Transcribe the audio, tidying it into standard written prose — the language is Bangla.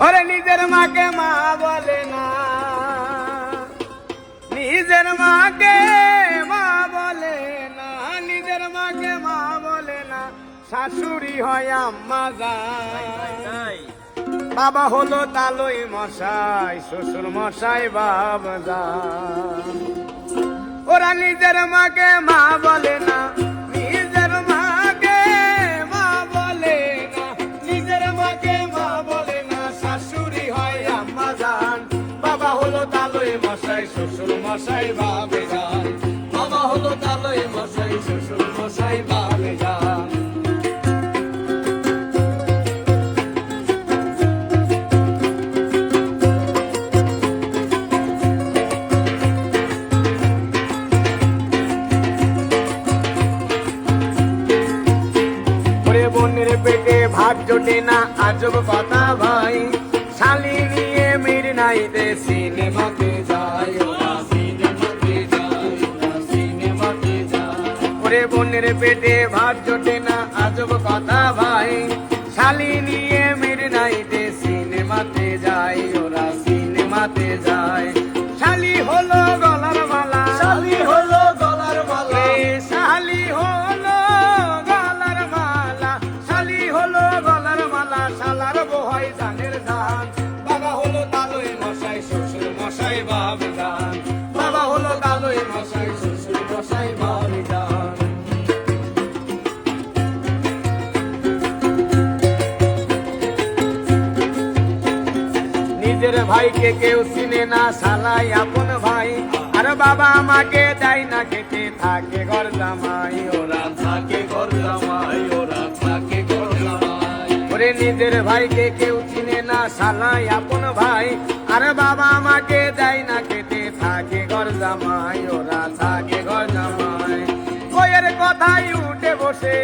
ওরে নিজের মাকে মা বলে না, নিজের মাকে মা বলে না, নিজের মাকে মা বলে না, শাশুড়ি হয় আম্মা যায়। বাবা হলো তালই মশাই, শ্বশুর মশাই বাবা যায়। ওরা নিজের মাকে মা বলে না, নিজের মাকে মা বলে না, নিজের মাকে মা বলে না, শাশুড়ি হয় আম্মা জান। বাবা হলো তালই মশাই, শ্বশুর মশাই বাবে যান। বাবা হলো তালই মশাই, শ্বশুর মশাই বাবে যান। বোনের পেটে ভাত জোটে না, আজব কথা ভাই। শালি নিয়ে মির নাইতে সিনেমাতে যায়, ওরা সিনেমাতে যায়, ওরা সিনেমাতে যায়। ওরে বোনের পেটে ভাত জোটে না, আজব কথা ভাই। শালি নিয়ে মির নাইতে সিনেমাতে যায়, ওরা সিনেমাতে যায়। শালি হলো গলার মালা, শালি হলো গলার মালা, শালি হলো গলার মালা, শালি হলো গলার মালা, শালার বহাই জানের জান। বাবা হলো তালই মশাই, শ্বশুর মশাই বাবে যান। বাবা হলো তালই মশাই, শ্বশুর মশাই বাবে যান। নিজের ভাইকে কেউ চিনে না, শালাই আপন ভাই। আর বাবা আমাকে দেয় না খেতে, থাকে ঘর জামাই, ওরা থাকে ঘর জামাই, ওরা থাকে ঘর জামাই। ওরে নিজের ভাইকে কেউ চিনে না, শালাই আপন ভাই। আর বাবা আমাকে দেয় না খেতে, থাকে ঘর জামাই, ওরা থাকে ঘর জামাই। বইয়ের কথাই উঠে বসে,